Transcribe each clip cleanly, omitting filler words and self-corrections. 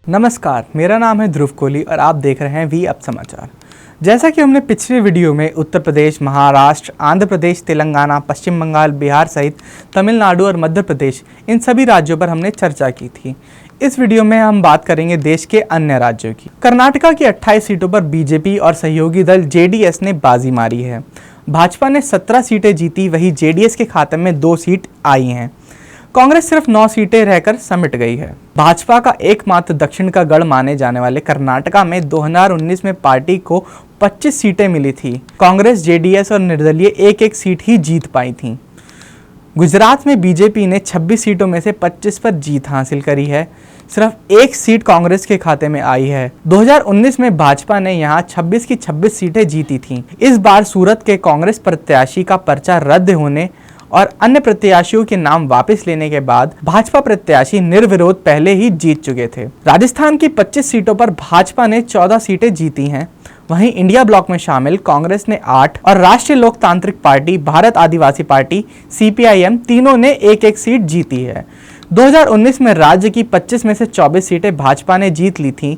नमस्कार, मेरा नाम है ध्रुव कोहली और आप देख रहे हैं वी अब समाचार। जैसा कि हमने पिछले वीडियो में उत्तर प्रदेश, महाराष्ट्र, आंध्र प्रदेश, तेलंगाना, पश्चिम बंगाल, बिहार सहित तमिलनाडु और मध्य प्रदेश इन सभी राज्यों पर हमने चर्चा की थी। इस वीडियो में हम बात करेंगे देश के अन्य राज्यों की। कर्नाटका की 28 सीटों पर बीजेपी और सहयोगी दल जेडीएस ने बाजी मारी है। भाजपा ने 17 सीटें जीती, वहीं जेडीएस के खाते में 2 सीट आई हैं। कांग्रेस सिर्फ 9 सीटें रहकर समिट गई है। भाजपा का एकमात्र दक्षिण का गढ़ माने जाने वाले कर्नाटका में 2019 में पार्टी को 25 सीटें मिली थी। कांग्रेस, जेडीएस और निर्दलीय एक एक सीट ही जीत पाई थी। गुजरात में बीजेपी ने 26 सीटों में से 25 पर जीत हासिल करी है। सिर्फ एक सीट कांग्रेस के खाते में आई है। 2019 में भाजपा ने यहां 26 की 26 सीटें जीती थीं। इस बार सूरत के कांग्रेस प्रत्याशी का पर्चा रद्द होने और अन्य प्रत्याशियों के नाम वापस लेने के बाद भाजपा प्रत्याशी निर्विरोध पहले ही जीत चुके थे। राजस्थान की 25 सीटों पर भाजपा ने 14 सीटें जीती हैं। वहीं इंडिया ब्लॉक में शामिल कांग्रेस ने 8 और राष्ट्रीय लोकतांत्रिक पार्टी, भारत आदिवासी पार्टी, सीपीआईएम तीनों ने एक एक सीट जीती है। 2019 में राज्य की 25 में से 24 सीटें भाजपा ने जीत ली थी।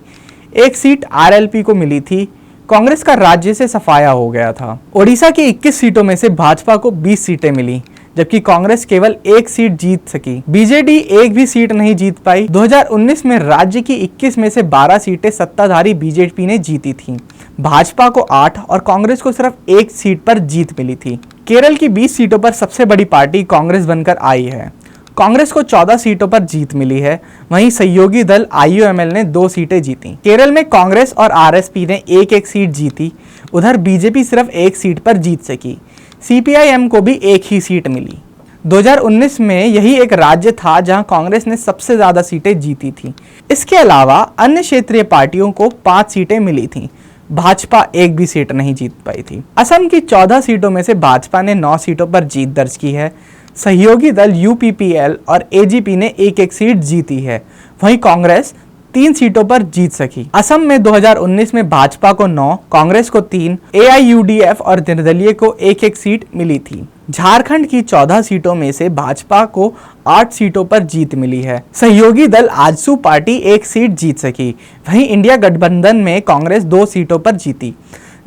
एक सीट आरएलपी को मिली थी। कांग्रेस का राज्य से सफाया हो गया था। ओडिशा की 21 सीटों में से भाजपा को 20 सीटें मिली, जबकि कांग्रेस केवल एक सीट जीत सकी। बीजेडी एक भी सीट नहीं जीत पाई। 2019 में राज्य की 21 में से 12 सीटें सत्ताधारी बीजेपी ने जीती थीं। भाजपा को 8 और कांग्रेस को सिर्फ एक सीट पर जीत मिली थी। केरल की 20 सीटों पर सबसे बड़ी पार्टी कांग्रेस बनकर आई है। कांग्रेस को 14 सीटों पर जीत मिली है। वहीं सहयोगी दल आईयूएमएल ने 2 सीटें जीती। केरल में कांग्रेस और आरएसपी ने एक एक सीट जीती। उधर बीजेपी सिर्फ एक सीट पर जीत सकी। सीपीआईएम को भी एक ही सीट मिली। 2019 में यही एक राज्य था जहां कांग्रेस ने सबसे ज्यादा सीटें जीती थी। इसके अलावा अन्य क्षेत्रीय पार्टियों को 5 सीटें मिली थीं। भाजपा एक भी सीट नहीं जीत पाई थी। असम की 14 सीटों में से भाजपा ने 9 सीटों पर जीत दर्ज की है। सहयोगी दल यूपीपीएल और एजीपी ने एक एक सीट जीती है। वहीं कांग्रेस 3 सीटों पर जीत सकी। असम में 2019 में भाजपा को 9, कांग्रेस को 3, एआईयूडीएफ और निर्दलीय को एक एक सीट मिली थी। झारखंड की 14 सीटों में से भाजपा को 8 सीटों पर जीत मिली है। सहयोगी दल आजसू पार्टी एक सीट जीत सकी। वहीं इंडिया गठबंधन में कांग्रेस 2 सीटों पर जीती।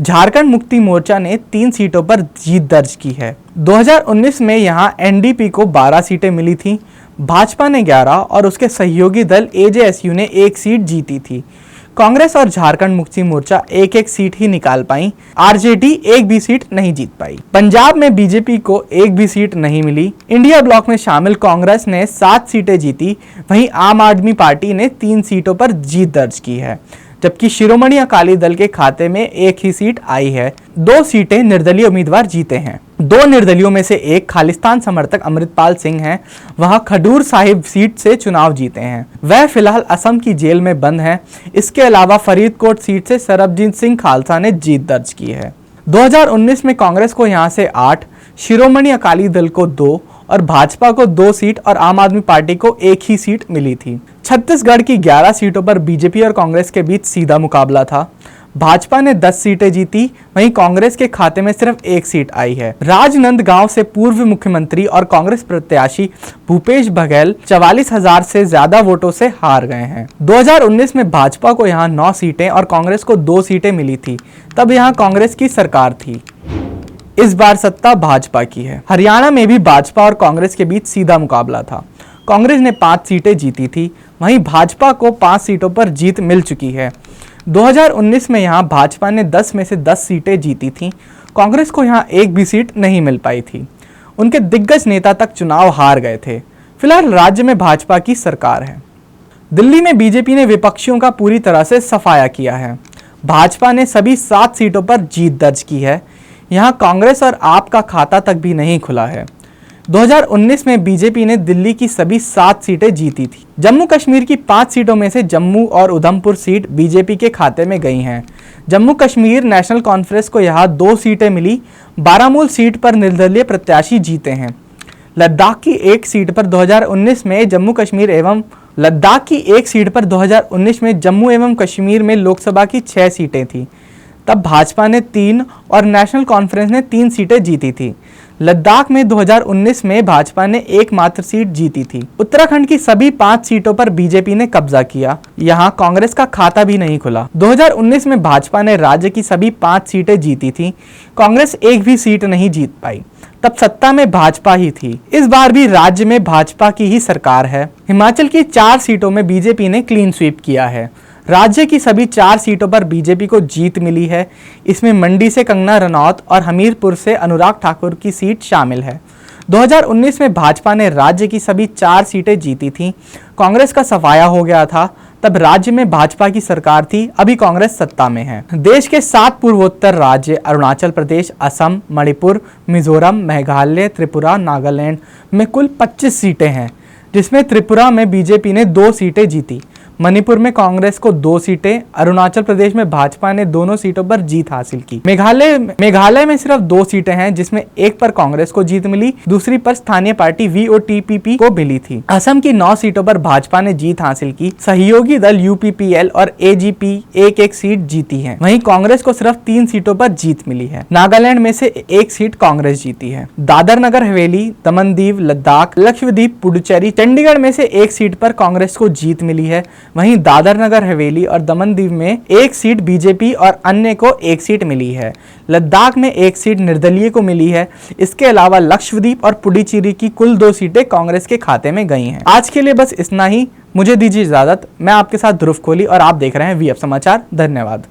झारखंड मुक्ति मोर्चा ने 3 सीटों पर जीत दर्ज की है। 2019 में यहां एनडीपी को 12 सीटें मिली थी। भाजपा ने 11 और उसके सहयोगी दल एजेएसयू ने 1 सीट जीती थी। कांग्रेस और झारखंड मुक्ति मोर्चा एक एक सीट ही निकाल पाई। आरजेडी एक भी सीट नहीं जीत पाई। पंजाब में बीजेपी को एक भी सीट नहीं मिली। इंडिया ब्लॉक में शामिल कांग्रेस ने 7 सीटें जीती। वहीं आम आदमी पार्टी ने 3 सीटों पर जीत दर्ज की है, जबकि शिरोमणि अकाली दल के खाते में एक ही सीट आई है। 2 सीटें निर्दलीय उम्मीदवार जीते हैं। 2 निर्दलियों में से एक खालिस्तान समर्थक अमृतपाल सिंह हैं। वह खडूर साहिब सीट से चुनाव जीते हैं। वह फिलहाल असम की जेल में बंद हैं। इसके अलावा फरीदकोट सीट से सरबजीत सिंह खालसा ने जीत दर्ज की है। 2019 में कांग्रेस को यहां से 8, शिरोमणि अकाली दल को 2 और भाजपा को 2 सीट और आम आदमी पार्टी को एक ही सीट मिली थी। छत्तीसगढ़ की 11 सीटों पर बीजेपी और कांग्रेस के बीच सीधा मुकाबला था। भाजपा ने 10 सीटें जीती। वहीं कांग्रेस के खाते में सिर्फ 1 सीट आई है। राजनांदगांव से पूर्व मुख्यमंत्री और कांग्रेस प्रत्याशी भूपेश बघेल 44,000 से ज्यादा वोटों से हार गए हैं। 2019 में भाजपा को यहां 9 सीटें और कांग्रेस को 2 सीटें मिली थी। तब यहां कांग्रेस की सरकार थी। इस बार सत्ता भाजपा की है। हरियाणा में भी भाजपा और कांग्रेस के बीच सीधा मुकाबला था। कांग्रेस ने 5 सीटें जीती थी। वहीं भाजपा को 5 सीटों पर जीत मिल चुकी है। 2019 में यहां भाजपा ने 10 में से 10 सीटें जीती थीं। कांग्रेस को यहां एक भी सीट नहीं मिल पाई थी। उनके दिग्गज नेता तक चुनाव हार गए थे। फिलहाल राज्य में भाजपा की सरकार है। दिल्ली में बीजेपी ने विपक्षियों का पूरी तरह से सफाया किया है। भाजपा ने सभी 7 सीटों पर जीत दर्ज की है। यहां कांग्रेस और आप का खाता तक भी नहीं खुला है। 2019 में बीजेपी ने दिल्ली की सभी 7 सीटें जीती थी। जम्मू कश्मीर की 5 सीटों में से जम्मू और उधमपुर सीट बीजेपी के खाते में गई हैं। जम्मू कश्मीर नेशनल कॉन्फ्रेंस को यहां 2 सीटें मिली। बारामूल सीट पर निर्दलीय प्रत्याशी जीते हैं। लद्दाख की एक सीट पर 2019 में जम्मू एवं कश्मीर में लोकसभा की 6 सीटें थी। तब भाजपा ने 3 और नेशनल कॉन्फ्रेंस ने 3 सीटें जीती थी। लद्दाख में 2019 में भाजपा ने एकमात्र सीट जीती थी। उत्तराखंड की सभी 5 सीटों पर बीजेपी ने कब्जा किया। यहां कांग्रेस का खाता भी नहीं खुला। 2019 में भाजपा ने राज्य की सभी 5 सीटें जीती थी। कांग्रेस एक भी सीट नहीं जीत पाई। तब सत्ता में भाजपा ही थी। इस बार भी राज्य में भाजपा की ही सरकार है। हिमाचल की 4 सीटों में बीजेपी ने क्लीन स्वीप किया है। राज्य की सभी 4 सीटों पर बीजेपी को जीत मिली है। इसमें मंडी से कंगना रनौत और हमीरपुर से अनुराग ठाकुर की सीट शामिल है। 2019 में भाजपा ने राज्य की सभी 4 सीटें जीती थीं। कांग्रेस का सफाया हो गया था। तब राज्य में भाजपा की सरकार थी। अभी कांग्रेस सत्ता में है। देश के 7 पूर्वोत्तर राज्य अरुणाचल प्रदेश, असम, मणिपुर, मिजोरम, मेघालय, त्रिपुरा, नागालैंड में कुल 25 सीटें हैं, जिसमें त्रिपुरा में बीजेपी ने 2 सीटें जीती। मणिपुर में कांग्रेस को 2 सीटें, अरुणाचल प्रदेश में भाजपा ने दोनों सीटों पर जीत हासिल की। मेघालय में सिर्फ 2 सीटें हैं, जिसमें एक पर कांग्रेस को जीत मिली, दूसरी पर स्थानीय पार्टी VOTPP को मिली थी। असम की 9 सीटों पर भाजपा ने जीत हासिल की। सहयोगी दल UPPL और AGP एक सीट जीती है। वहीं कांग्रेस को सिर्फ 3 सीटों पर जीत मिली है। नागालैंड में से 1 सीट कांग्रेस जीती है। दादर नगर हवेली, दमन दीव, लद्दाख, लक्षद्वीप, पुडुचेरी, चंडीगढ़ में से 1 सीट पर कांग्रेस को जीत मिली है। वहीं दादर नगर हवेली और दमन दीव में 1 सीट बीजेपी और अन्य को 1 सीट मिली है। लद्दाख में 1 सीट निर्दलीय को मिली है। इसके अलावा लक्षद्वीप और पुडुचेरी की कुल 2 सीटें कांग्रेस के खाते में गई हैं। आज के लिए बस इतना ही। मुझे दीजिए इजाजत। मैं आपके साथ ध्रुव कोहली और आप देख रहे हैं वी अब समाचार। धन्यवाद।